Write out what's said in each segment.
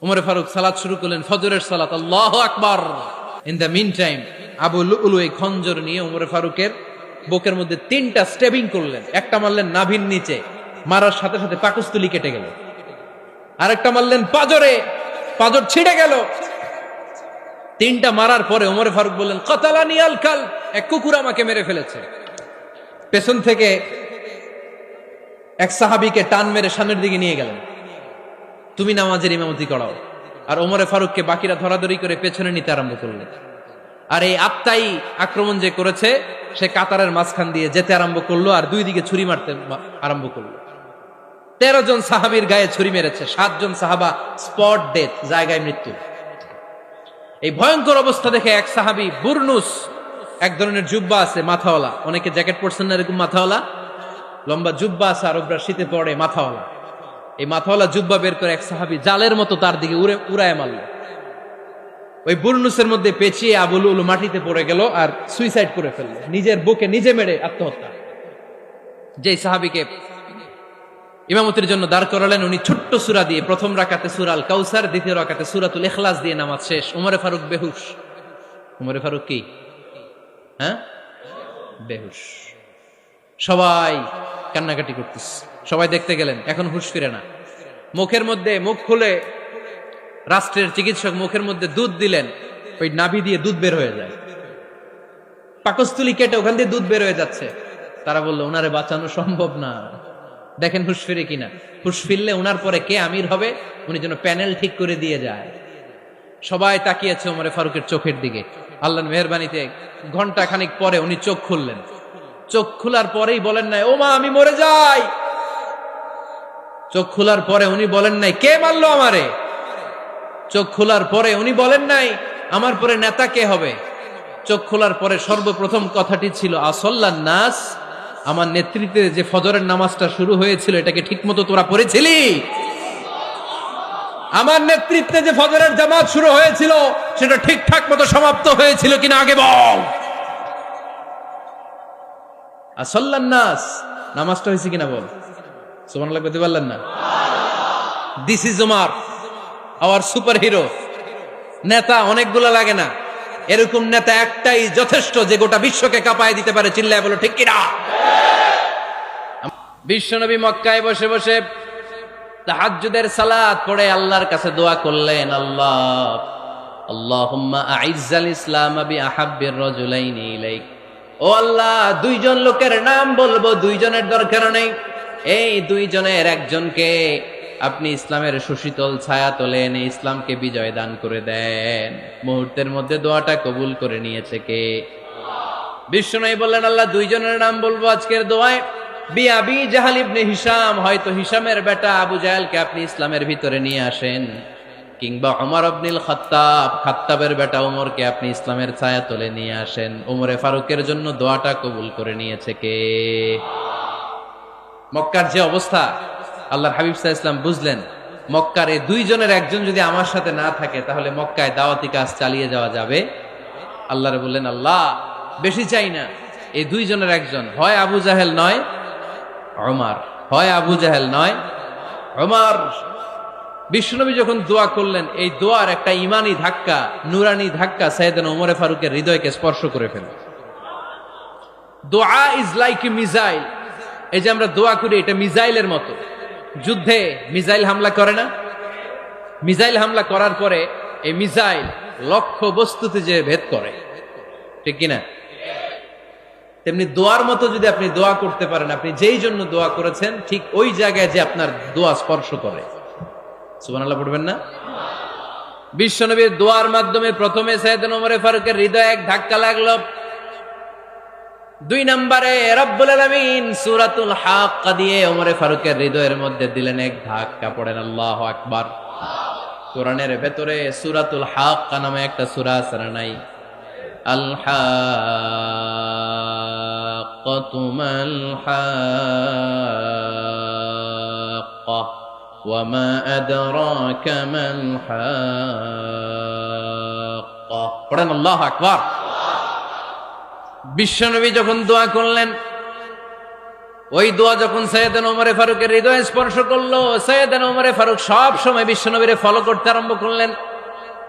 উমরে ফারুক সালাত শুরু করলেন, ফজরের সালাত, আল্লাহু আকবার। In the meantime Abu Lulu এই খঞ্জর নিয়ে উমরে ফারুকের বুকের মধ্যে 3টা স্টেবিং করলেন। একটা মারলেন নাভির নিচে, মারার সাথে সাথে পাকস্থলী কেটে গেল। আরেকটা মারলেন পাজরে, পাজর ছিঁড়ে গেল। 3টা মারার পরে উমরে ফারুক বললেন, কাতালানি আল কাল, এক কুকুর আমাকে মেরে ফেলেছে। পেছন থেকে এক সাহাবীকে টান মেরে সামনের দিকে নিয়ে গেলেন, তুমি নামাজের ইমামতি করাও। আর ওমরে ফারুককে বাকিরা ধরাধরি করে পেছনে নিতে আরম্ভ করলেন। আর এই আত্মাই আক্রমণ যে করেছে, সে কাতারের মাঝখান দিয়ে যেতে আরম্ভ করলো আর দুই দিকে ছুরি মারতে আরম্ভ করলো। 13 জন সাহাবীর গায়ে ছুরি মেরেছে, 7 জন সাহাবা স্পট ডেথ, জায়গায় মৃত্যু। এই ভয়ঙ্কর অবস্থা দেখে এক সাহাবী বুরনুস, এক ধরনের জুব্বা আছে মাথাওয়ালা, অনেকে জ্যাকেট পরছেন না এরকম মাথাওয়ালা, লম্বা জুব্বা আছে আরবরা শীতে পড়ে মাথাওয়ালা, এই মাথাওয়ালা জুব্বা বের করে এক সাহাবী জালের মতো তার দিকে উড়ায় মারল। ওই বুরনুসের মধ্যে পেঁচিয়ে আবু লুলু মাটিতে পড়ে গেল আর সুইসাইড করে ফেলল, নিজের বুকে নিজে মেরে আত্মহত্যা। যেই সাহাবীকে ইমামতির জন্য দাঁড় করালেন, উনি ছোট্ট সূরা দিয়ে প্রথম রাকাতে সূরা আল কাউসার, দ্বিতীয় রাকাতে সূরাতুল ইখলাস দিয়ে নামাজ শেষ। উমরে ফারুক বেহুশ। উমরে ফারুক কি বেহুশ। সবাই কান্নাকাটি করতেছে, সবাই দেখতে গেলেন, এখন হুঁশ ফিরে না। মুখের মধ্যে মুখ খুলে রাষ্ট্রের চিকিৎসক মুখের মধ্যে দুধ দিলেন, ওই নাভি দিয়ে দুধ বের হয়ে যায়, পাকস্থলী কেটে ওখান দিয়ে দুধ বের হয়ে যাচ্ছে। তারা বললো ওনারে বাঁচানো সম্ভব না, দেখেন হুঁশ ফিরে কিনা। হুঁশ ফিরলে ওনার পরে কে আমির হবে, উনি যেন প্যানেল ঠিক করে দিয়ে যায়। সবাই তাকিয়েছে ওমরে ফারুকের চোখের দিকে। আল্লাহর মেহেরবানিতে ঘন্টা খানিক পরে উনি চোখ খুললেন। চোখ খোলার পরেই বলেন নাই, ও মা আমি মরে যাই। চোখ খোলার পরে উনি বলেন নাই, কে মারলো আমারে। চোখ খোলার পরে উনি বলেন নাই, আমার পরে নেতা কে হবে। চোখ খোলার পরে সর্বপ্রথম কথাটি ছিল, আসল্লান নাস, আমার নেতৃত্বে যে ফজরের নামাজটা শুরু হয়েছিল এটাকে ঠিকমতো তোরা পড়েছিলি? আমার নেতৃত্বে যে ফজরের জামাত শুরু হয়েছিল সেটা ঠিকঠাক মতো সমাপ্ত হয়েছিল কিনা আগে বল। আসল্লান নাস, নামাজটা হয়েছে কিনা বল। সুবহানাল্লাহ বলতে পারলেন না? This is Umar, hour super hero. নেতা অনেকগুলো লাগে না, এরকম নেতা একটাই যথেষ্ট যে গোটা বিশ্বকে কাঁপায় দিতে পারে। চিল্লায় বলো ঠিক কিনা। বিশ্বনবী মক্কায় বসে বসে তাহাজ্জুদের সালাত পড়ে আল্লাহর কাছে দোয়া করলেন, আল্লাহুম্মা আইজ্জাল ইসলাম বিআহাব্বির রাজুলাইনি ইলাইক। ও আল্লাহ, 2 জন লোকের নাম বলবো, 2 জনের দরকার নেই, এই 2 জনের একজনকে আপনি ইসলামের সুশীতল ছায়া তোলে এনে ইসলামকে বিজয় দান করে দেন। মুহূর্তের মধ্যে দোয়াটা কবুল করে নিয়েছে কে? বিশ্বনবী বললেন, আল্লাহ 2 জনের নাম বলবো আজকের দোয়ায়। আবি জাহল ইবনে হিশাম, হয়তো হিশামের বেটা আবু জাহেলকে আপনি ইসলামের ভিতরে নিয়ে আসেন, কিংবা ওমর ইবনুল খাত্তাব, খাত্তাবের বেটা ওমরকে আপনি ইসলামের ছায়া তোলে নিয়ে আসেন। ওমরে ফারুকের জন্য দোয়াটা কবুল করে নিয়েছে কে? মক্কার যে অবস্থা, আল্লাহর হাবিব সাল্লাল্লাহু আলাইহি ওয়াসাল্লাম বুঝলেন মক্কার এই 2 জনের একজন যদি আমার সাথে না থাকে তাহলে মক্কায় দাওয়াতি কাজ চালিয়ে যাওয়া যাবে। আল্লাহরে বললেন, আল্লাহ বেশি চাই না, এই 2 জনের একজন, হয় আবু জাহেল নয় ওমর, হয় আবু জাহেল নয় ওমর। বিশ্বনবী যখন দোয়া করলেন, এই দোয়ার একটা ইমানি ধাক্কা, নুরানি ধাক্কা সাইয়েদনা ওমরে ফারুকের হৃদয়কে স্পর্শ করে ফেলল। দোয়া ইজ লাইক এ মিসাইল। এই যে আমরা দোয়া করি, এটা মিসাইলের মতো। যুদ্ধে মিসাইল হামলা করে না? মিসাইল হামলা করার পরে এই মিসাইল লক্ষ্য বস্তুতে যে ভেদ করে, ঠিক কিনা? তেমনি দোয়ার মতো যদি আপনি দোয়া করতে পারেন, আপনি যেই জন্য দোয়া করেছেন ঠিক ওই জায়গায় যে আপনার দোয়া স্পর্শ করে। সুবহানাল্লাহ পড়বেন না? বিশ্বনবীর দোয়ার মাধ্যমে প্রথমে সাইয়েদনা ওমরে ফারুকের হৃদয়ে এক ধাক্কা লাগলো। 2 নম্বরে রব্বুল আলামিন সূরাতুল হাক্কা দিয়ে ওমরে ফারুকের হৃদয়ের মধ্যে দিলেন এক ধাক্কা। পড়েন আল্লাহু আকবার। কোরআনের ভেতরে সূরাতুল হাক্কা নামে একটা সূরা আছে না নাই? আল হাক্কাতু মাল হাক্কা ওয়া মা আদরাকা মাল হাক্কা। পড়েন আল্লাহু আকবার। বিশ্বনবী যখন দোয়া করলেন, ওই দোয়া যখন সৈয়দনা ওমর ফারুকের হৃদয়ে স্পর্শ করলো, সৈয়দনা ওমর ফারুক সব সময় বিশ্বনবীরে ফলো করতে আরম্ভ করলেন।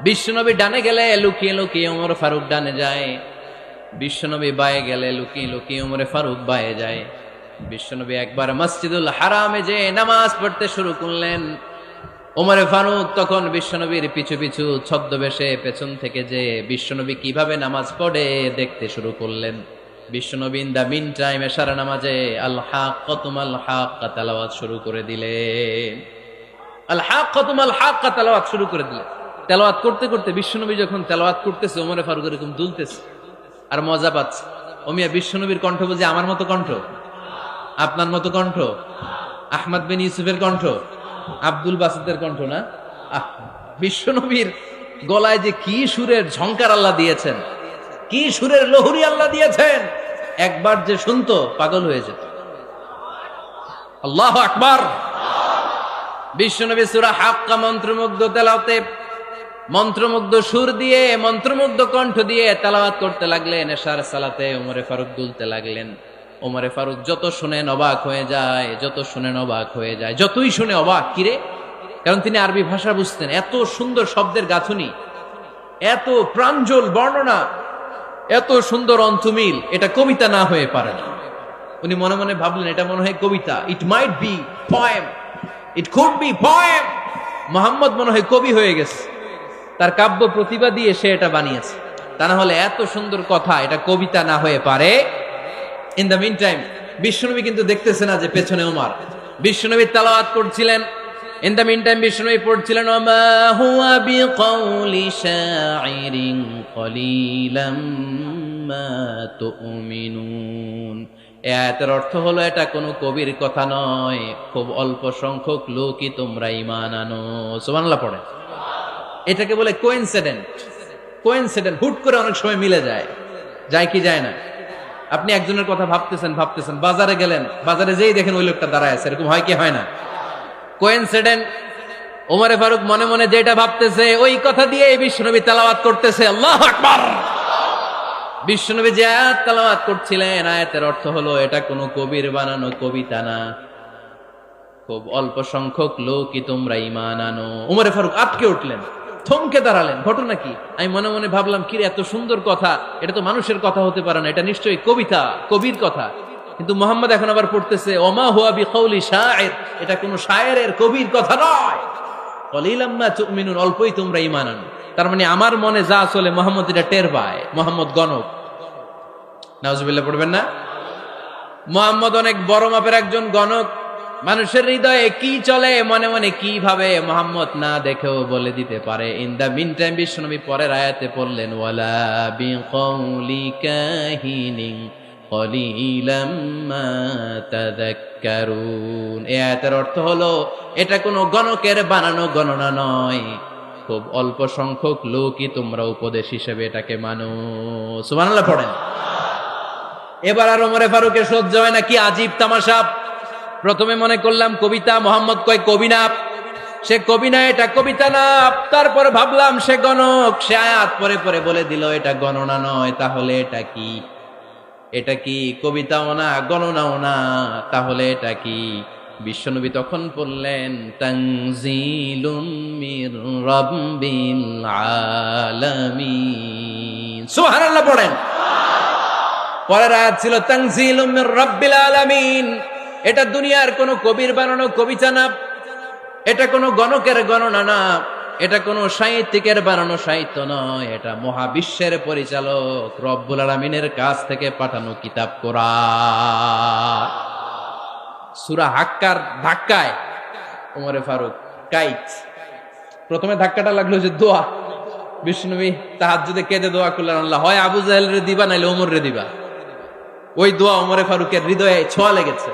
বিশ্বনবী ডানে গেলে লুকিয়ে লুকিয়ে ওমর ফারুক ডানে যায়, বিশ্বনবী বায়ে গেলে লুকিয়ে লুকিয়ে ওমর ফারুক বায়ে যায়। বিশ্বনবী একবার মসজিদুল হারামে যে নামাজ পড়তে শুরু করলেন, ওমর ফারুক তখন বিশ্বনবীর পিছু পিছু ছদ্মবেশে পেছন থেকে যে বিশ্বনবী কিভাবে নামাজ পড়ে দেখতে শুরু করলেন। বিশ্বনবী ইন দা মিন টাইম এশারা নামাজে আল হাক্কাতুমাল হাক্কা তেলাওয়াত শুরু করে দিলেন। আল হাক্কাতুমাল হাক্কা তেলাওয়াত শুরু করে দিলেন। তেলাওয়াত করতে করতে বিশ্বনবী যখন তেলাওয়াত করতেছে, ওমর ফারুক এরকম দুলতেছে আর মজা পাচ্ছে। ওমিয়া বিশ্বনবীর কণ্ঠ বুঝি আমার মতো কণ্ঠ, আপনার মতো কণ্ঠ, আহমদ বিন ইউসুফের কণ্ঠ, আব্দুল বাসিতের কণ্ঠ না। বিশ্বনবীর গলায় যে কি সুরের ঝংকার আল্লাহ দিয়েছেন, কি সুরের লহরী আল্লাহ দিয়েছেন, একবার যে শুনতো পাগল হয়ে যেত। আল্লাহু আকবার। বিশ্বনবী সূরা হাক্কা মন্ত্রমুগ্ধ তেলাওয়াতে, মন্ত্রমুগ্ধ সুর দিয়ে, মন্ত্রমুগ্ধ কণ্ঠ দিয়ে তেলাওয়াত করতে লাগলেন। এশার সালাতে ওমর ফারুক দুলতে লাগলেন। ওমর ফারুক যত শুনেন অবাক হয়ে যায়, যত শুনেন অবাক হয়ে যায়, যতই শুনে অবাক। কিরে? কারণ তিনি আরবি ভাষা বুঝতেন। এত সুন্দর শব্দের গাঁথুনি, এত প্রাঞ্জল বর্ণনা, এত সুন্দর অন্তমিল, এটা কবিতা না হয়ে পারে না। উনি মনে মনে ভাবলেন এটা মনে হয় কবিতা। It might be poem, it could be poem. Muhammad মনে হয় কবি হয়ে গেছে, তার কাব্য প্রতিভা দিয়ে সে এটা বানিয়েছে। তা না হলে এত সুন্দর কথা, এটা কবিতা না হয়ে পারে। ইন দ্য মিন টাইম বিশ্বনবী কিন্তু দেখতেছে না যে পেছনে ওমর। বিশ্বনবী তেলাওয়াত করছিলেন। ইন দ্য মিন টাইম বিশ্বনবী পড়ছিলেন ওমা হুয়া বিকাউলি শাইরিন কলিলাম মা তুমিনুন। এই আয়াতের অর্থ হলো এটা কোনো কবির কথা নয়, খুব অল্প সংখ্যক লোকই তোমরা ঈমান আনো। সুবহানাল্লাহ পড়ে। এটাকে বলে কোইনসিডেন্ট। কোইনসিডেন্ট হুট করে অনেক সময় মিলে যায়, যায় কি যায় না? আপনি একজনের কথা ভাবতেছেন ভাবতেছেন, বাজারে গেলেন, বাজারে যেই দেখেন ওই লোকটা দাঁড়ায় আছে, এরকম হয় কি হয় না? কোইনসিডেন্ট। ওমর ফারুক মনে মনে যেটা ভাবতেছে ওই কথা দিয়ে বিশ্বনবী তেলাওয়াত করতেছে। আল্লাহু আকবার। বিশ্বনবী যে আয়াত তেলাওয়াত করছিলেন, আয়াতের অর্থ হলো এটা কোনো কবির বানানো কবিতা না, খুব অল্প সংখ্যক লোকই তোমরা ঈমান আনো। ওমর ফারুক আটকে উঠলেন, থমকে দাঁড়ালেন। ঘটনা কি? আমি মনে মনে ভাবলাম, কি এত সুন্দর কথা, এটা তো মানুষের কথা হতে পারে না, এটা নিশ্চয়ই কবিতা, কবির কথা। কিন্তু মুহাম্মদ এখন আবার পড়তেছে ওমা হুয়া বিকাউলি শাইর, এটা কোনো শায়েরের, কবির কথা নয়। কলিলাম মা তুমিনুন, অল্পই তোমরা ঈমান আনো। তার মানে আমার মনে যা চলে মুহাম্মদ এটা টের পায়। মুহাম্মদ গণক। নাউজুবিল্লাহ পড়বেন না? মুহাম্মদ অনেক বড় মাপের একজন গণক। মানুষের হৃদয়ে কি চলে, মনে মনে কি ভাবে, মুহাম্মদ না দেখেও বলে দিতে পারে। ইন দা মিন টাইম বিশ্বনবী পরের আয়াতে পড়লেন ওয়ালা বিকাউলি কাহিনিন কলিলাম মা তাযাক্কারুন। এই আয়াতের অর্থ হলো এটা কোনো গণকের বানানো গণনা নয়, খুব অল্প সংখ্যক লোকই তোমরা উপদেশ হিসেবে এটাকে মানো। সুবহানাল্লাহ পড়েন। এবার আর ওমর ফারুকের সহ্য হয় না, কি আজীব তামাশা। প্রথমে মনে করলাম কবিতা, মোহাম্মদ কয় কবি না, সে কবি না, এটা কবিতা না। তারপরে ভাবলাম সে গণক, সে আয়াত পরে পরে বলে দিল এটা গণনা নয়, তাহলে এটা কি? এটা কি কবিতাও না, গণনাও না, তাহলে এটা কি? বিশ্বনবী তখন বললেন তানজিলুম মির রাব্বিল আলামিন। সুবহানাল্লাহ পড়েন। পরের আয়াত ছিল তানজিলুম মির রাব্বিল আলামিন। এটা দুনিয়ার কোন কবির বানানো কবিতা না, এটা কোনো গণকের গণনা না, এটা কোনো সাহিত্যিকের বানানো সাহিত্য নয়, এটা মহাবিশ্বের পরিচালক রব্বুল আলামিনের কাছ থেকে পাঠানো কিতাব কোরআন। সূরা হাক্কার ধাক্কায় ওমর ফারুক কাইত। প্রথমে ধাক্কাটা লাগলো যে দোয়া। বিশ্বনবী তাহাজ্জুদে কেঁদে দোয়া করলেন, আল্লাহ হয় আবু জাহেল রে দিবা, নাইলে ওমর রে দিবা। ওই দোয়া ওমর ফারুকের হৃদয়ে ছোঁয়া লেগেছে।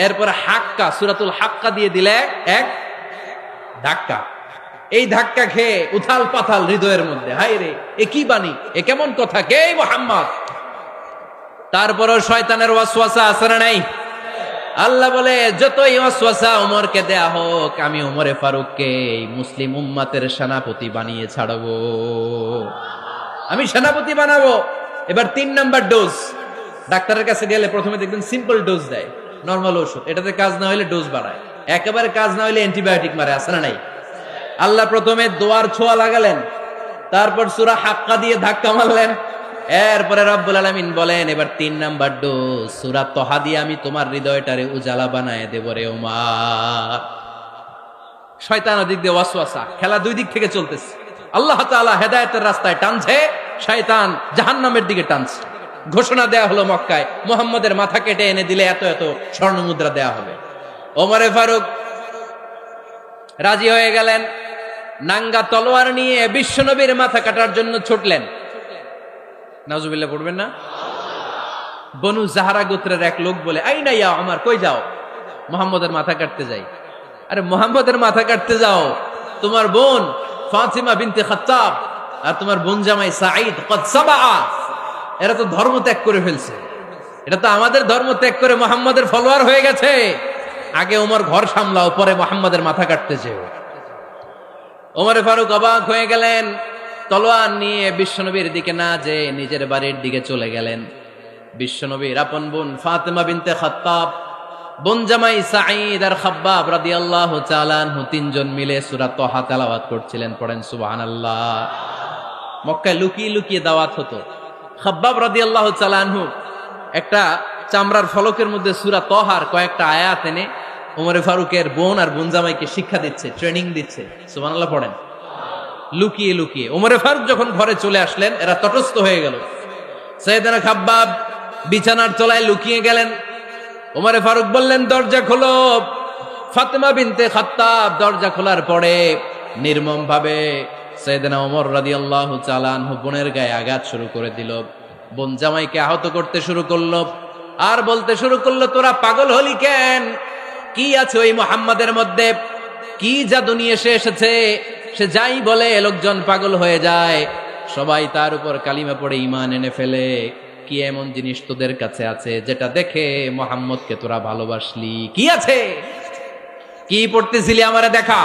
এরপরে হাক্কা, সূরাতুল হাক্কা দিয়ে দিলে এক ধাক্কা। এই ধাক্কা খেয়ে উথাল পাথাল হৃদয়ের মধ্যে, হায় রে এ কি বাণী, এ কেমন কথা, কে মুহাম্মদ? তারপরও শয়তানের ওয়াসওয়াসা আছে না নাই? আল্লাহ বলে যতই ওয়াসওয়াসা ওমরকে দেয়া হোক, আমি ওমরে ফারুককে এই মুসলিম উম্মাতের সেনাপতি বানিয়ে ছাড়বো, আমি সেনাপতি বানাবো। এবার 3 নাম্বার ডোজ। ডাক্তারের কাছে গেলে প্রথমে দেখবেন সিম্পল ডোজ দেয়, নরমাল ওষুধ, এটাতে কাজ না হলে ডোজ বাড়ায়, একেবারে কাজ না হলে অ্যান্টিবায়োটিক মারে, আছে না নাই? আল্লাহ প্রথমে দোয়ার ছোঁয়া লাগালেন, তারপর সূরা হাক্কা দিয়ে ধাক্কা মারলেন, এরপরে রব্বুল আলামিন বলেন এবার 3 নাম্বার ডোজ সূরা তহা দিয়ে আমি তোমার হৃদয়টারে উজালা বানায় দেব রে ওমর। শয়তান ওদিক দিয়ে ওয়াসওয়াসা, খেলা দুই দিক থেকে চলতেছে। আল্লাহ তাআলা হেদায়েতের রাস্তায় টানছে, শয়তান জাহান্নামের দিকে টানছে। ঘোষণা দেয়া হলো মক্কায়, মুহাম্মদের মাথা কেটে এনে দিলে এত এত স্বর্ণ মুদ্রা দেয়া হবে। ওমরে ফারুক রাজি হয়ে গেলেন, নাঙ্গা তলোয়ার নিয়ে বিশ্বনবীর মাথা কাটার জন্য ছুটলেন। নাউজুবিল্লাহ পড়বেন না? বনু জাহরা গোত্রের এক লোক বলে, আইনা ইয়া ওমর, কই যাও? মুহাম্মদের মাথা কাটতে যাই। আরে মুহাম্মদের মাথা কাটতে যাও? তোমার বোন ফাতিমা বিনতে খাত্তাব আর তোমার বোন জামাই সাঈদ কদ সাবা, এরা তো ধর্ম ত্যাগ করে ফেলছে, এটা তো আমাদের ধর্ম ত্যাগ করে মুহাম্মদের ফলোয়ার হয়ে গেছে। আগে ওমর ঘর সামলাও, পরে মুহাম্মদের মাথা কাটতে যেও। ওমরে ফারুক অবাক হয়ে গেলেন, তলোয়ার নিয়ে বিশ্বনবীর দিকে না যে নিজের বাড়ির দিকে চলে গেলেন। বিশ্বনবীর আপন বোন ফাতিমা বিনতে খাত্তাব, বোন জামাই সাঈদ আর খাব্বাব রাদিয়াল্লাহু তাআলা আনহু তিনজন মিলে সূরা তহা তেলাওয়াত করছিলেন। পড়েন সুবহানাল্লাহ। মক্কায় লুকিয়ে লুকিয়ে দাওয়াত হতো। খাব্বাব রাদিয়াল্লাহু তাআলা আনহু একটা চামড়ার ফলকের মধ্যে সূরা তহার কয়েকটা আয়াত এনে ওমরে ফারুকের বোন আর বোন জামাইকে শিক্ষা দিচ্ছে, ট্রেনিং দিচ্ছে। সুবহানাল্লাহ পড়েন। লুকিয়ে লুকিয়ে ওমরে ফারুক যখন ঘরে চলে আসলেন, এরা তটস্থ হয়ে গেল। সাইয়েদনা খাব্বাব বিছানার তলায় লুকিয়ে গেলেন। ওমরে ফারুক বললেন, দরজা খোলো। ফাতিমা বিনতে খাত্তাব দরজা খোলার পরে নির্মম ভাবে সাইয়েদনা ওমর রাদিয়াল্লাহু তাআলা আনহু বোনের গায়ে আঘাত শুরু করে দিল। বোন জামাইকে আহত করতে শুরু করলো আর বলতে শুরু করলো, তোরা পাগল হলি কেন? কি আছে ওই মুহাম্মাদের মধ্যে? কি জাদু নিয়ে এসেছে? সে যাই বলে লোকজন পাগল হয়ে যায়, সবাই তার উপর কালিমা পড়ে ঈমান এনে ফেলে। কি এমন জিনিস তোদের কাছে আছে যেটা দেখে মুহাম্মদকে তোরা ভালোবাসলি? কি আছে? কি পড়তেছিলি আমারে দেখা।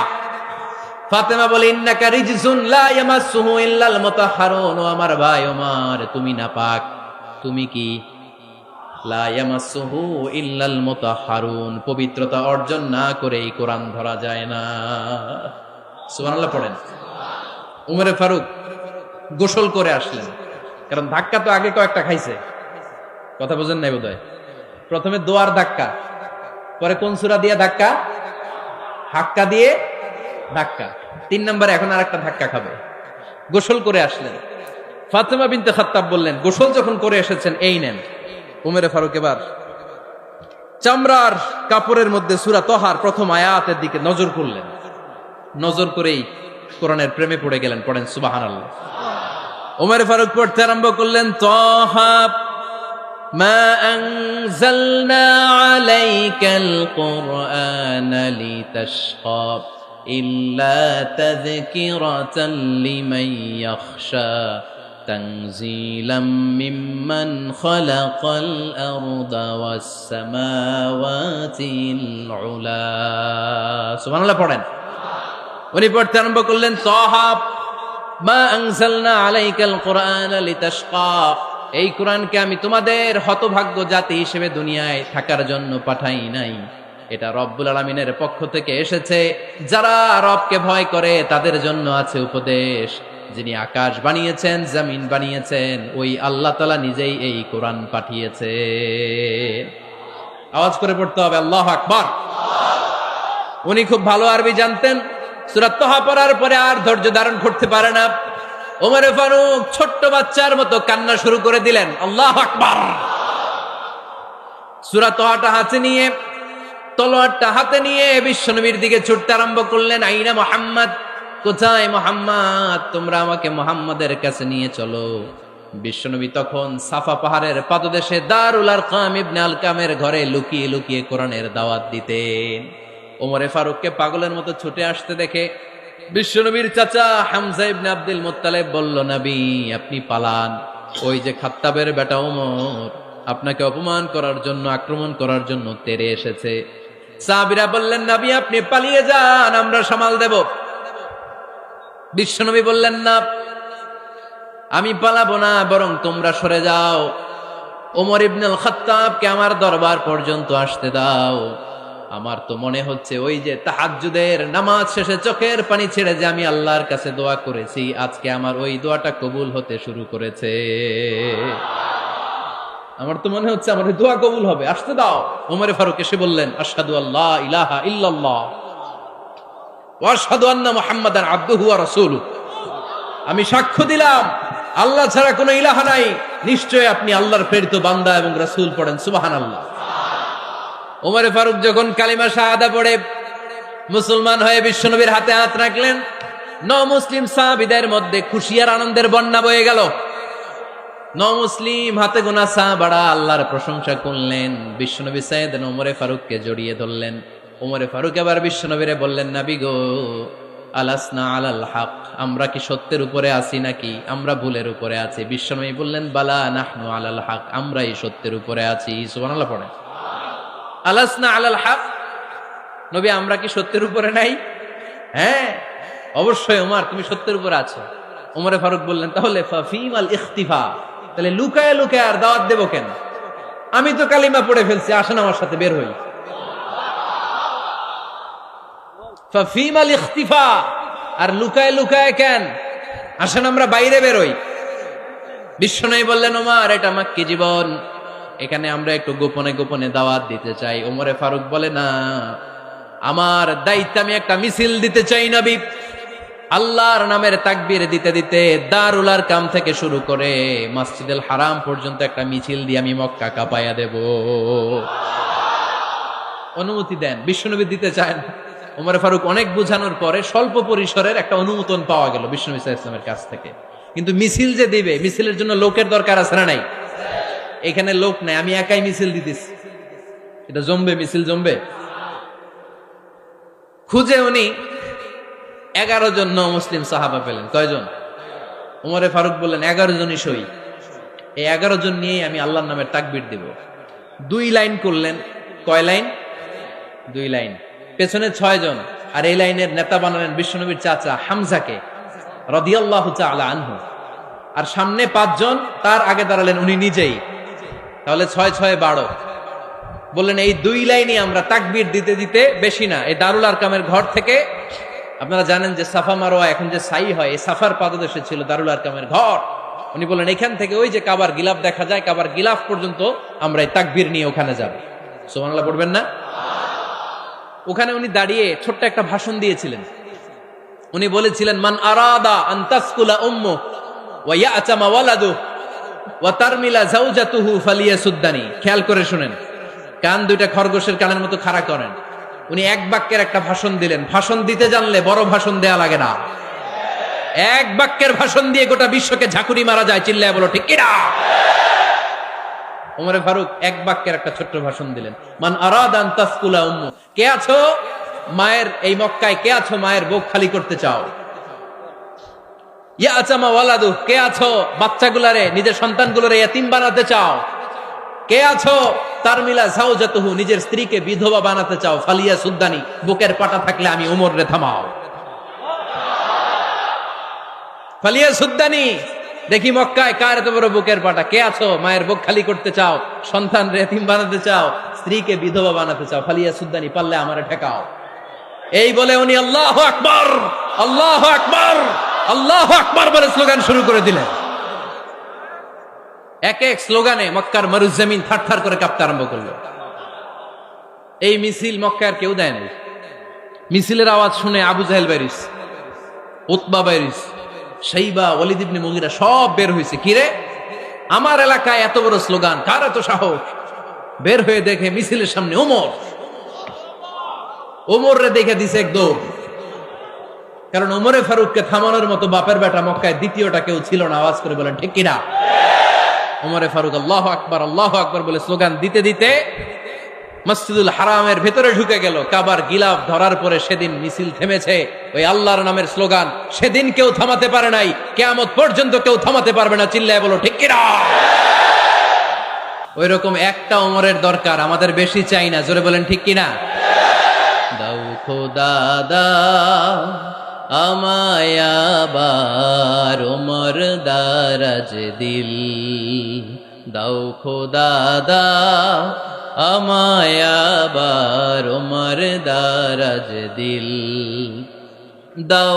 ফাতেমা বলে, ইন্নাকা রিজসুন লা ইয়ামাসসুহু ইল্লাল মুতাহহারুন। ও আমার ভাই ওমর, তুমি নাপাক। তুমি কি? লা ইয়ামাসসুহু ইল্লাল মুতাহহারুন, পবিত্রতা অর্জন না করে এই কোরআন ধরা যায় না। সুবহানাল্লাহ পড়েন। উমরে ফারুক গোসল করে আসলেন, কারণ ধাক্কা তো আগে কয়েকটা খাইছে। কথা বুঝেন নাই বোধহয়? প্রথমে দোয়ার ধাক্কা, পরে কোন সূরা দিয়ে ধাক্কা? হাক্কা দিয়ে ধাক্কা। 3 নম্বরে এখন আরেকটা ধাক্কা খাবে। গোসল করে আসলেন। ফাতিমা বিনতে খাত্তাব বললেন, গোসল যখন করে এসেছেন, এই নেন। উমরে ফারুক এবার চামড়ার কাপড়ের মধ্যে সূরা তহার প্রথম আয়াতের দিকে নজর করলেন। নজর করেই কোরআনের প্রেমে পড়ে গেলেন। পড়েন সুবহানাল্লাহ। উমরে ফারুক পড়তে আরম্ভ করলেন, তহা মা আনজালনা আলাইকাল কুরআনা লিতাশকা ইল্লা তাযকিরাতান লিমান ইয়াখশা তানজিলাম মিম্মান খালাকাল আরদা ওয়াস সামাওয়াতিল উলা। সুবহানাল্লাহ পড়েন। উনি পড়তে আরম্ভ করলেন, তহা মা আনজালনা আলাইকাল কুরআনা লিতাশকা, এই কোরআনকে আমি তোমাদের হতভাগ্য জাতি হিসেবে দুনিয়ায় থাকার জন্য পাঠাই নাই। এটা রব্বুল আলামিনের পক্ষ থেকে এসেছে। যারা রবকে ভয় করে তাদের জন্য আছে উপদেশ। যিনি আকাশ বানিয়েছেন, জমিন বানিয়েছেন, ওই আল্লাহ তাআলা নিজেই এই কোরআন পাঠিয়েছে। আওয়াজ করে পড়তে হবে আল্লাহু আকবার। উনি খুব ভালো আরবি জানতেন। সূরা তহা পড়ার পরে আর ধৈর্য ধারণ করতে পারে না। ওমরে ফারুক ছোট্ট বাচ্চার মতো কান্না শুরু করে দিলেন। আল্লাহু আকবার। সূরা তহাটা হাতে নিয়ে, তলোয়ারটা হাতে নিয়ে বিশ্বনবীর দিকে ছুটতে আরম্ভ করলেন। আইনা মুহাম্মদ, কোথায় মুহাম্মদ? তোমরা আমাকে মুহাম্মাদের কাছে নিয়ে চলো। বিশ্বনবী তখন সাফা পাহাড়ের পাদদেশে দারুল আরকাম ইবনে আলকামের ঘরে লুকিয়ে লুকিয়ে কোরআনের দাওয়াত দিতেন। ওমরে ফারুককে পাগলের মতো ছুটে আসতে দেখে বিশ্বনবীর চাচা হামজা ইবনে আব্দুল মুত্তালিব বলল, নবী আপনি পালান। ওই যে খাত্তাবের বেটা ওমর আপনাকে অপমান করার জন্য, আক্রমণ করার জন্য তেরে এসেছে। সাহাবীরা বললেন, নবী আপনি পালিয়ে যান, আমরা সামাল দেব। বিশ্বনবী বললেন, না আমি পালাবো না, বরং তোমরা সরে যাও। ওমর ইবনুল খাত্তাবকে আমার দরবার পর্যন্ত আসতে দাও। আমার তো মনে হচ্ছে ওই যে তাহাজ্জুদের নামাজ শেষে চোখের পানি ছেড়ে যে আমি আল্লাহর কাছে দোয়া করেছি, আজকে আমার ওই দোয়াটা কবুল হতে শুরু করেছে। আমার তো মনে হচ্ছে আমার ওই দোয়া কবুল হবে, আসতে দাও। ওমর ফারুক এসে বললেন, আশহাদু আল্লা ইলাহা ইল্লাল্লাহ ওয়া আশহাদু আন্না মুহাম্মাদান আবদুহু ওয়া রাসূলুহু। আমি সাক্ষ্য দিলাম আল্লাহ ছাড়া কোনো ইলাহা নাই, নিশ্চয় আপনি আল্লাহর প্রেরিত বান্দা এবং রাসূল। পড়েন সুবহানাল্লাহ। ওমর ফারুক যখন কালিমা শাহাদা পড়ে মুসলমান হয়ে বিশ্বনবীর হাতে হাত রাখলেন, মুসলিম সাহাবীদের মধ্যে খুশি আর আনন্দের বন্যা বয়ে গেল। মুসলিম হাতে গোনা সাহাবারা আল্লাহর প্রশংসা করলেন। বিশ্বনবী সাইয়েদনা ওমর ফারুককে জড়িয়ে ধরলেন। ওমর ফারুক এবার বিশ্বনবীরে বললেন, নবী গো, আলাসনা আলাল হক, আমরা কি সত্যের উপরে আছি নাকি আমরা ভুলের উপরে আছি? বিশ্বনবী বললেন, বালা নাহনু আলাল হক, আমরাই সত্যের উপরে আছি। সুবহানাল্লাহ পড়েন। আলাসনা আলাল হক, নবী আমরা কি সত্যের উপরে নাই? হ্যাঁ অবশ্যই ওমর, তুমি সত্যের উপরে আছো। ওমরে ফারুক বললেন, তাহলে ফাফিমাল ইখতিফা, তাহলে লুকায় লুকায় আর দাওয়াত দেব কেন? আমি তো কালিমা পড়ে ফেলছি, আসেন আমার সাথে বের হই। ফাফিমাল ইখতিফা, আর লুকায় লুকায় কেন? আসেন আমরা বাইরে বেরোই। বিশ্বনবী বললেন, ওমর এটা মাক্কি জীবন, এখানে আমরা একটু গোপনে গোপনে দাওয়াত দিতে চাই। ওমরে ফারুক বলে, না, আমার দায়িত্ব, আমি একটা মিছিল দিতে চাই নবী। আল্লাহর নামের তাকবীর দিতে দিতে দারুল আরকাম থেকে শুরু করে মসজিদুল হারাম পর্যন্ত একটা মিছিল দিয়ে আমি মক্কা কাঁপাইয়া দেব। অনুমতি দেন। বিশ্বনবী দিতে চান। ওমর ফারুক অনেক বোঝানোর পরে স্বল্প পরিসরের একটা অনুমোদন পাওয়া গেল বিশ্বনবী সাল্লাল্লাহু আলাইহি ওয়াসাল্লামের কাছ থেকে। কিন্তু মিছিল যে দিবে, মিছিলের জন্য লোকের দরকার আছে না নাই? এখানে লোক নাই, আমি একাই মিছিল দিতেছি। এটা জমবে, মিছিল জমবে। খুঁজে উনি 11 জন মুসলিম সাহাবা পেলেন। কয়জন? ওমরে ফারুক বললেন, 11 জনই সই। এই 11 জন নিয়েই আমি আল্লাহর নামের তাকবীর দিব। 2 লাইন করলেন। কয় লাইন? 2 লাইন। পেছনে 6 জন, আর এই লাইনের নেতা বানালেন বিশ্বনবীর চাচা হামজাকে রাদিয়াল্লাহু তাআলা আনহু। আর সামনে 5 জন, তার আগে দাঁড়ালেন উনি নিজেই। তাহলে 6 6 12। বললেন, এই 2 লাইনই আমরা তাকবীর দিতে দিতে, বেশি না, এই দারুল আরকামের ঘর থেকে, আপনারা জানেন যে সাফা মারোয়া এখন যে সাই হয়, এই সাফার পাদদেশে ছিল দারুল আরকামের ঘর। উনি বললেন, এখান থেকে ওই যে কাবার গিলাফ দেখা যায়, কাবার গিলাফ পর্যন্ত আমরা এই তাকবীর নিয়ে ওখানে যাব। সুবহানাল্লাহ পড়বেন না? ওখানে উনি দাঁড়িয়ে ছোট্ট একটা ভাষণ দিয়েছিলেন। উনি বলেছিলেন, মান আরাদা আন তাসকুলা উম্মু ওয়া ইয়াতামা ওয়ালাদু ওয়া তারমিলা যাওজাতুহু ফালিয়াসুদ্দানি। খেয়াল করে শুনেন, কান দুইটা খরগোশের কানের মতো খাড়া করেন। উনি এক বাক্যের একটা ভাষণ দিলেন। ভাষণ দিতে জানলে বড় ভাষণ দেয়া লাগে না। এক বাক্যের ভাষণ দিয়ে গোটা বিশ্বকে ঝাঁকুনি মারা যায়। চিল্লায় বলো ঠিক কিনা? ওমরে ফারুক এক বাক্যের একটা ছোট্ট ভাষণ দিলেন। মান আরাদা আন তাসকুলা উম্মু, কে আছো মায়ের এই মক্কায়, কে আছো মায়ের বুক খালি করতে চাও? ইয়াতামা ওয়ালাদু, কে আছো বাচ্চাগুলারে, নিজের সন্তানগুলোরে ইয়াতিম বানাতে চাও? কে আছো তারমিলা যাওজাতুহু, নিজের স্ত্রীকে বিধবা বানাতে চাও? ফালিয়া সুদ্দানি, বুকের পাটা থাকলে আমি ওমর রে থামাও। ফালিয়া সুদ্দানি, দেখি মক্কায় কার এত বড় বুকের পাটা। কে আছো মায়ের বুক খালি করতে চাও, সন্তান রে এতিম বানাতে চাও, স্ত্রীকে বিধবা বানাতে চাও? ফালিয়া সুদ্দানি, পারলে আমারে ঠেকাও। এই বলে উনি আল্লাহু আকবার, আল্লাহু আকবার, আল্লাহু আকবার বলে স্লোগান শুরু করে দিলেন। এক এক স্লোগানে মক্কার মরুজমিন থারথার করে কাঁপতে আরম্ভ করলো। এই মিছিল মক্কার কেউ দেয় নাই। মিছিলের আওয়াজ শুনে আবু জাহেল বাইরিস, উতবা বাইরিস, শাইবা, ওয়ালিদ ইবনে মুগীরা সব বের হয়েছে। কিরে, আমার এলাকায় এত বড় স্লোগান, কার এত সাহস? বের হয়ে দেখে মিছিলের সামনে ওমর। ওমর রে দেখে দিছে এক দৌড়। কারণ ওমরে ফারুককে থামানোর মতো বাপের বেটা মক্কায় দ্বিতীয়টা কেউ ছিল না। আওয়াজ করে বলেন ঠিক কিনা? ওমরে ফারুক আল্লাহু আকবার, আল্লাহু আকবার বলে স্লোগান দিতে দিতে মসজিদুল হারামের ভেতরে ঢুকে গেল। কাবার গিলাফ ধরার পরে সেদিন মিছিল থেমেছে। ওই আল্লাহর নামের স্লোগান সেদিন কেউ থামাতে পারে নাই, কিয়ামত পর্যন্ত কেউ থামাতে পারবে না। চিল্লায় বলো ঠিক কিনা? ওই রকম একটা ওমরের দরকার, আমাদের বেশি চাই না। জোরে বলেন ঠিক কিনা? দাও খোদা দাও আমায় আবার ওমর দারাজ দিল, দাও খোদা দাও আমায় আবার ওমর দারাজ দিল, দাও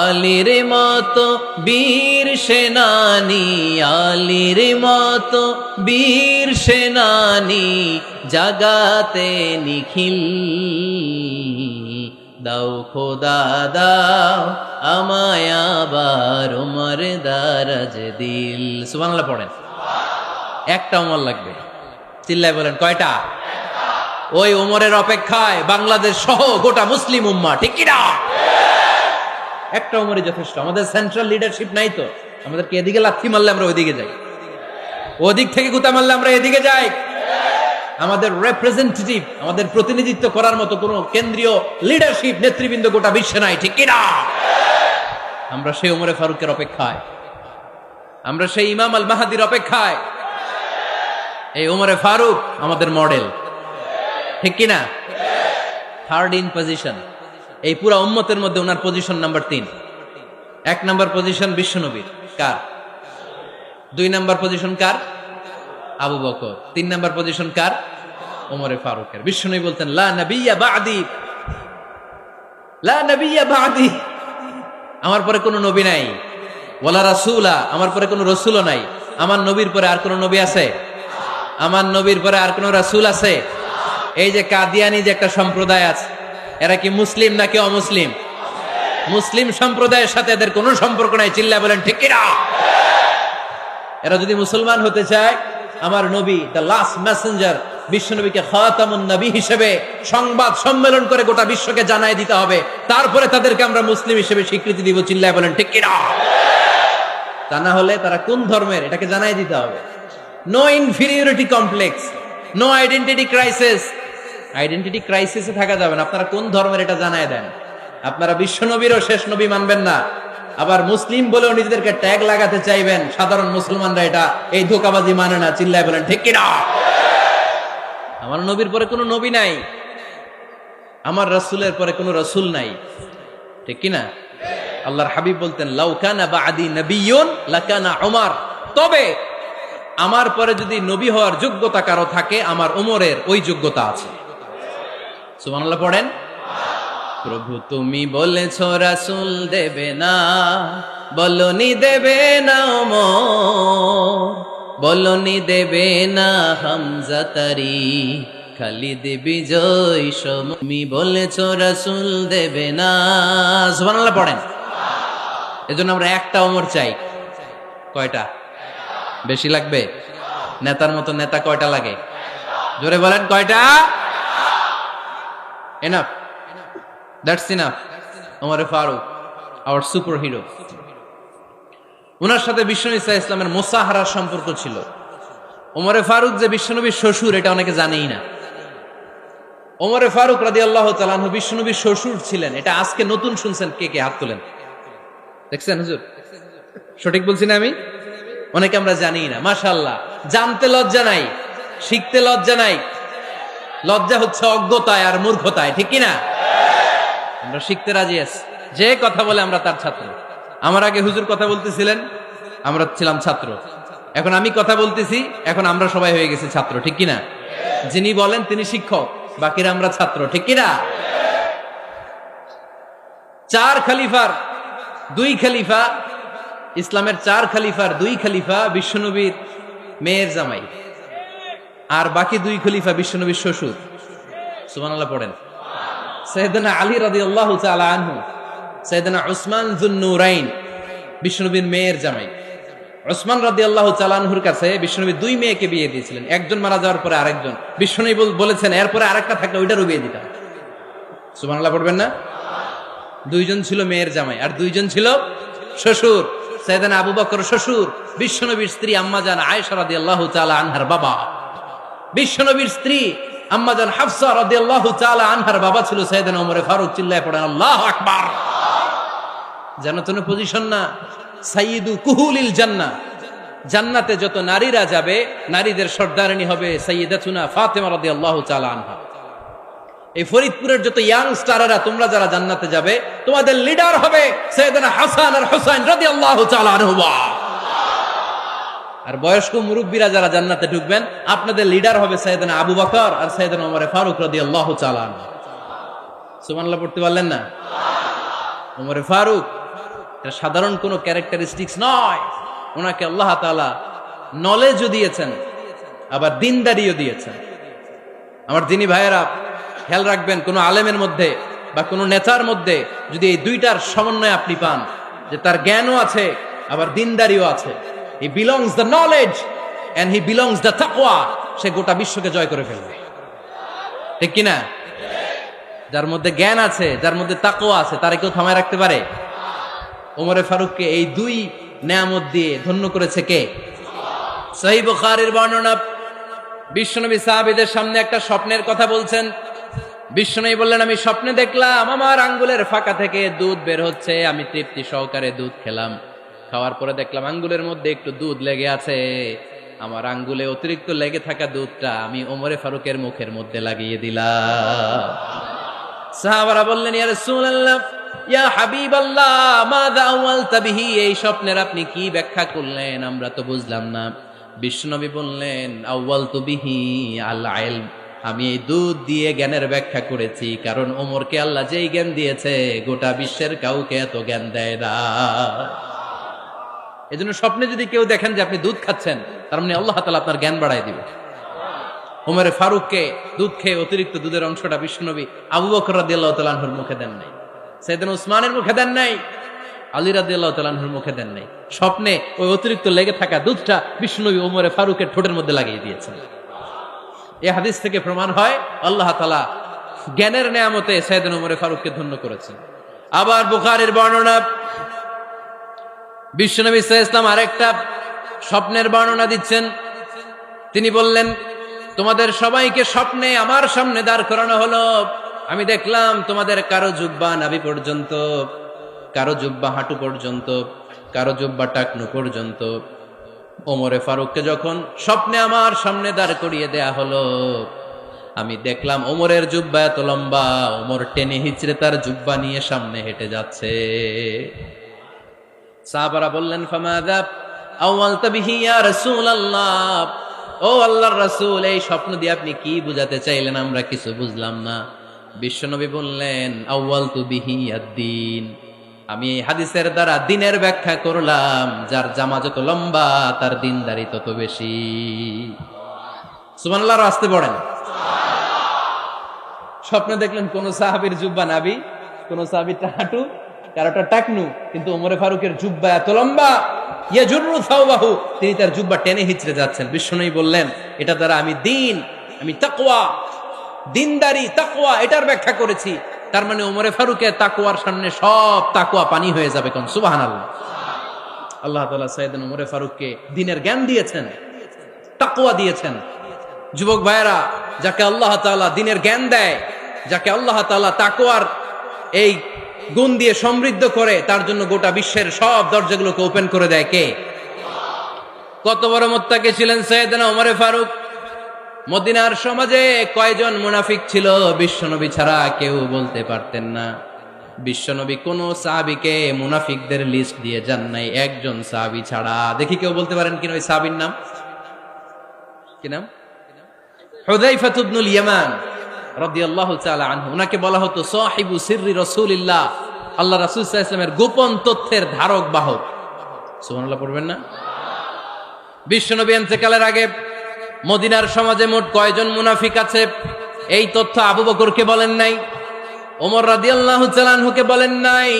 আলীর মতো বীর সেনানী, আলীর মতো বীর সেনানী জাগাতে নিখিল, দাও খোদা দাও আমায় আবার ওমর দারাজ দিল। সুবহানাল্লাহ পড়েন। একটা ওমর লাগবে, চিল্লায় বলেন কয়টা? ওই ওমরের অপেক্ষায় বাংলাদেশ সহ গোটা মুসলিম উম্মাহ, ঠিক কি না? একটা ওমরই যথেষ্ট। আমাদের সেন্ট্রাল লিডারশিপ নাই তো, আমাদেরকে এদিকে লাথি মারলে আমরা ওইদিকে যাই, ওদিক থেকে গুতা মারলে আমরা এদিকে যাই। আমাদের রিপ্রেজেন্টেটিভ, আমাদের প্রতিনিধিত্ব করার মতো কোন কেন্দ্রীয় লিডারশিপ নেতৃবৃন্দ গোটা বিশ্বে নাই, ঠিক কি না? আমরা সেই ওমরে ফারুকের অপেক্ষায়, আমরা সেই ইমাম আল মাহাদির অপেক্ষায়। এই ওমরে ফারুক আমাদের মডেল, ঠিক কি না? থার্ড ইন পজিশন এই পুরা উম্মতের মধ্যে ওনার পজিশন নাম্বার 3। 1 নাম্বার পজিশন বিশ্বনবীর, কার? 2 নাম্বার পজিশন কার? আবু বকর। 3 নাম্বার পজিশন কার? ওমরে ফারুকের। বিশ্বনবী বলতেন লা নবিয়্যা বা'দি, লা নবিয়্যা বা'দি, আমার পরে কোনো নবী নাই, ওয়ালা রাসূলা, আমার পরে কোনো রাসূলও নাই। আমার নবীর পরে আর কোনো নবী আছে? আমার নবীর পরে আর কোনো রাসূল আছে? এই যে কাদিয়ানি যে একটা সম্প্রদায় আছে, এরা কি মুসলিম নাকি অমুসলিম? মুসলিম সম্প্রদায়ের সাথে এদের কোনো সম্পর্ক নাই, চিল্লায় বলেন ঠিক কি না? এরা যদি মুসলমান হতে চায়, আমার নবী দ্য লাস্ট মেসেঞ্জার বিশ্বনবীকে খাতামুন নবী হিসেবে সংবাদ সম্মেলন করে গোটা বিশ্বকে জানাই দিতে হবে, তারপরে তাদেরকে আমরা মুসলিম হিসেবে স্বীকৃতি দিব, চিল্লায় বলেন ঠিক কি না? তা না হলে তারা কোন ধর্মের এটাকে জানাই দিতে হবে। No inferiority complex, no identity crisis. Identity ক্রাইসিসে থাকা যাবে না। আপনারা কোন ধর্মের এটা জানাই দেন। আপনারা বিশ্বনবীরও শেষ নবী মানবেন না, আবার মুসলিম বলেও নিজেদেরকে ট্যাগ লাগাতে চাইবেন। সাধারণ মুসলমানরা এটা এই ধোঁকাবাজি মানে না, চিল্লায় বলেন ঠিক কি না? আমার নবীর পরে কোনো নবী নাই, আমার রাসূলের পরে কোনো রাসূল নাই, ঠিক কি না? আল্লাহর হাবিব বলতেন লাউ কানা বা'দি নাবিয়্যুন লাকানা উমর, তবে আমার পরে যদি নবী হওয়ার যোগ্যতা কারো থাকে, আমার ওমরের ওই যোগ্যতা আছে। সুবহানাল্লাহ পড়েন। প্রভু তুমি বলেছো রাসূল দেবে না, বলনি দেবে না ওমর, বলনি দেবে না হামজা তারি, খালিদ বিজয় সম, তুমি বলেছো রাসূল দেবে না। সুবহানাল্লাহ পড়েন। এজন্য আমরা একটা ওমর চাই। কয়টা? বেশি লাগবে? নেতার মতো নেতা কয়টা লাগে? জোরে বলেন কয়টা? Enough, that's enough. Omar Farooq our super hero. ওনার সাথে বিশ্বনবী সাল্লাল্লাহু আলাইহি ওয়াসাল্লামের মুসাহারার সম্পর্ক ছিল। ওমরে ফারুক যে বিশ্বনবীর শ্বশুর, এটা অনেকে জানেই না। ওমরে ফারুক রাদিয়াল্লাহু তাআলা আনহু বিশ্বনবীর শ্বশুর ছিলেন। এটা আজকে নতুন শুনছেন, কে কে হাত তোলেন? দেখছেন হুজুর? সঠিক বলছি না আমি? অনেকে আমরা জানি না। মাশাআল্লাহ, জানতে লজ্জা নাই, শিখতে লজ্জা নাই। লজ্জা হচ্ছে অজ্ঞতায় আর মূর্খতায়, ঠিক কি না? আমরা শিখতে রাজি আছি। যে কথা বলে আমরা তার ছাত্র। আমার আগে হুজুর কথা বলতেছিলেন, আমরা ছিলাম ছাত্র। এখন আমি কথা বলতেছি, এখন আমরা সবাই হয়ে গেছি ছাত্র, ঠিক কি না? যিনি বলেন তিনি শিক্ষক, বাকিরা আমরা ছাত্র, ঠিক কি না? 4 খলিফার 2 খলিফা, ইসলামের 4 খলিফার 2 খলিফা বিশ্বনবীর মেয়ের জামাই, আর বাকি 2 খলিফা বিশ্বনবীর শ্বশুর। সুবহানাল্লাহ পড়েন। সাইয়েদনা আলী রাদিয়াল্লাহু তাআলা আনহু, সাইয়েদনা উসমান যুন-নূরাইন বিশ্বনবীর মেয়ের জামাই। উসমান রাদিয়াল্লাহু তাআলা আনহুর কাছে বিশ্বনবী 2 মেয়েকে বিয়ে দিয়েছিলেন। একজন মারা যাওয়ার পরে আরেকজন। বিশ্বনবী বলেছেন এরপরে আরেকটা থাকলে ওইটারও বিয়ে দিতাম। সুবহানাল্লাহ পড়বেন না? 2 জন ছিল মেয়ের জামাই আর 2 জন ছিল শ্বশুর। সাইয়েদনা আবু বকর শ্বশুর, বিশ্বনবীর স্ত্রী আম্মাজান আয়েশা রাদিয়াল্লাহু তাআলা আনহার বাবা। বিশ্বনবীর স্ত্রী আম্মাজান হাফসা রাদিয়াল্লাহু তাআলা আনহার বাবা ছিল সাইয়েদনা ওমর ফারুক। চিল্লায় পড়েন আল্লাহু আকবার। জান্নাতুল পজিশন না, সাইয়্যিদু কুহুলিল জান্নাহ। জান্নাতে যত নারীরা যাবে, নারীদের সর্দারিনী হবে সাইয়্যিদাতুনা ফাতেমা রাদিয়াল্লাহু তাআলা আনহা। এই ফরিদপুরের যত ইয়াং স্টারেরা তোমরা যারা জান্নাতে যাবে, তোমাদের লিডার হবে সাইয়েদনা হাসান আর হুসাইন রাদিয়াল্লাহু তাআলা আনহুমা। আর বয়স্ক মুরব্বীরা যারা জান্নাতে ঢুকবেন, আপনাদের লিডার হবে সাইয়েদনা আবু বকর আর সাইয়েদনা ওমর ফারুক রাদিয়াল্লাহু তাআলা আনহু। সুবহানাল্লাহ পড়তে পারলেন না? ওমর ফারুক এটা সাধারণ কোনো ক্যারেক্টারিস্টিক্স নয়। ওনাকে আল্লাহ তাআলা নলেজও দিয়েছেন, আবার দিনদারিও দিয়েছেন। আমার দিনী ভাইয়েরা খেয়াল রাখবেন, কোনো আলেমের মধ্যে বা কোনো নেতার মধ্যে যদি এই দুইটার সমন্বয় আপনি পান, যে তার জ্ঞানও আছে আবার দিনদারিও আছে, he belongs the knowledge and he belongs the তাকওয়া, সে গোটা বিশ্বকে জয় করে ফেলবে। ঠিক কিনা? যার মধ্যে জ্ঞান আছে, যার মধ্যে তাকওয়া আছে, তারে কেউ থামায় রাখতে পারে? ওমরে ফারুককে এই দুই নেয়ামত দিয়ে ধন্য করেছে কে? সহিহ বুখারীর বর্ণনা, বিশ্বনবী সাহাবীদের সামনে একটা স্বপ্নের কথা বলছেন। বিশ্বনবী বললেন, আমি স্বপ্নে দেখলাম আমার আঙ্গুলের ফাঁকা থেকে দুধ বের হচ্ছে, আমি তৃপ্তি সহকারে দুধ খেলাম। খাওয়ার পরে দেখলাম আঙ্গুলের মধ্যে একটু দুধ লেগে আছে। আমার আঙ্গুলে অতিরিক্ত লেগে থাকা দুধটা আমি ওমরে ফারুকের মুখের মধ্যে লাগিয়ে দিলাম। সাহাবারা বললেন, ইয়া রাসূলুল্লাহ, ইয়া হাবিবাল্লাহ, মাযা আওয়ালতা বিহি, এই স্বপ্নের আপনি কি ব্যাখ্যা করলেন, আমরা তো বুঝলাম না। বিশ্বনবী বললেন, আওয়ালতু বিহি আল ইলম, আমি এই দুধ দিয়ে জ্ঞানের ব্যাখ্যা করেছি, কারণ ওমরকে আল্লাহ যেই জ্ঞান দিয়েছে গোটা বিশ্বের কাউকে এত জ্ঞান দেয় না। এজন্য স্বপ্নে যদি কেউ দেখেন যে আপনি দুধ খাচ্ছেন, তার মানে আল্লাহ তাআলা আপনার জ্ঞান বাড়ায় দিবে। ওমরে ফারুককে দুধ খেয়ে অতিরিক্ত দুধের অংশটা বিশ্বনবী আবু বকর রাদিয়াল্লাহু তাআলা আনহুর মুখে দেন নাই, সাইয়েদনা উসমানের মুখে দেন নাই, আলী রাদিয়াল্লাহু তাআলা আনহুর মুখে দেন নাই। স্বপ্নে ওই অতিরিক্ত লেগে থাকা দুধটা বিশ্বনবী ওমরে ফারুকের ঠোঁটের মধ্যে লাগিয়ে দিয়েছেন। এই হাদিস থেকে প্রমাণ হয় আল্লাহ তাআলা জ্ঞানের নেয়ামতে সাইয়েদনা ওমরে ফারুককে ধন্য করেছেন। আবার বুখারীর বর্ণনা, বিশ্বনবী সাল্লাল্লাহু আলাইহি ওয়াসাল্লাম আরেকটা স্বপ্নের বর্ণনা দিচ্ছেন। তিনি বললেন, তোমাদের সবাইকে স্বপ্নে আমার সামনে দাঁড় করানো হলো। আমি দেখলাম তোমাদের কারো জুব্বা নাভি পর্যন্ত, কারো জুব্বা হাঁটু পর্যন্ত, কারো জুব্বা টাকনু পর্যন্ত। ওমরে ফারুককে যখন স্বপ্নে আমার সামনে দাঁড় করিয়ে দেয়া হলো, আমি দেখলাম ওমরের জুব্বা এত লম্বা, ওমর টেনে হিচড়ে তার জুব্বা নিয়ে সামনে হেঁটে যাচ্ছে। সাহাবারা বললেন, ফামাযা আওয়ালতা বিহি ইয়া রাসূলুল্লাহ, ও আল্লাহর রাসূল, এই স্বপ্ন দিয়ে আপনি কি বুঝাতে চাইলেন, আমরা কিছু বুঝলাম না। বিশ্বনবী বললেন, আউয়ালতু বিহি আদ-দীন, আমি এই হাদিসের দ্বারা দিনের ব্যাখ্যা করলাম, যার জামা যত লম্বা তার দিনদারি তত বেশি। সুবহানাল্লাহ, আসতে পড়েন। স্বপ্নে দেখলেন কোন সাহাবীর জুব্বা নাভি, কোন সাহাবীর হাঁটু, কারোটা টাকনু, কিন্তু ওমরে ফারুকের জুব্বা এত লম্বা, ইয়াজুরু সাওবাহু, তিনি তার জুব্বা টেনে হিচড়ে যাচ্ছেন। বিশ্বনবী বললেন, এটা দ্বারা আমি দিন, আমি তাকওয়া, দিনদারি, তাকওয়া, এটার ব্যাখ্যা করেছি। তার মানে ওমরে ফারুকের তাকওয়ার সামনে সব তাকওয়া পানি হয়ে যাবে। কোন সুবহানাল্লাহ। আল্লাহ তাআলা সাইয়েদনা ওমরে ফারুককে দ্বীনের জ্ঞান দিয়েছেন, তাকওয়া দিয়েছেন। যুবক ভাইয়েরা, যাকে আল্লাহ তাআলা দ্বীনের জ্ঞান দেয়, যাকে আল্লাহ তাআলা তাকওয়ার এই গুণ দিয়ে সমৃদ্ধ করে, তার জন্য গোটা বিশ্বের সব দরজাগুলোকে ওপেন করে দেয় কে? কত বড় মুত্তাকি ছিলেন সাইয়েদনা ওমরে ফারুক। মদিনার সমাজে কয়জন মুনাফিক ছিল বিশ্বনবী ছাড়া কেউ বলতে পারতেন না। বিশ্বনবী কোন সাহাবীকে মুনাফিকদের লিস্ট দিয়ে যান নাই, একজন সাহাবী ছাড়া। দেখি কেউ বলতে পারেন কিনা ওই সাহাবীর নাম? কি নাম? হুযায়ফা ইবনুল ইয়ামান রাদিয়াল্লাহু তাআলা আনহু। উনাকে বলা হতো সাহিবু সিররি রাসূলিল্লাহ, আল্লাহ রাসূল সাল্লাল্লাহু আলাইহি ওয়াসাল্লামের গোপন তথ্যের ধারক বাহক। সুবহানাল্লাহ পড়বেন না? বিশ্বনবী ইন্তেকালের আগে মদিনার সমাজে মোট কয়জন মুনাফিক আছে, এই তথ্য আবু বকরকে বলেন নাই, ওমর রাদিয়াল্লাহু তাআলা আনহুকে বলেন নাই,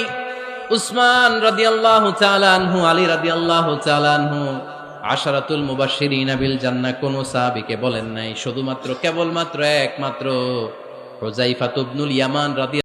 উসমান রাদিয়াল্লাহু তাআলা আনহু, আলী রাদিয়াল্লাহু তাআলা আনহু, আশারাতুল মুবাশশিরিনা বিল জান্নাহ কোন সাহাবীকে বলেন নাই। শুধুমাত্র কেবলমাত্র একমাত্র হুযায়ফা ইবনুল ইয়ামান রাদিয়াল্লাহু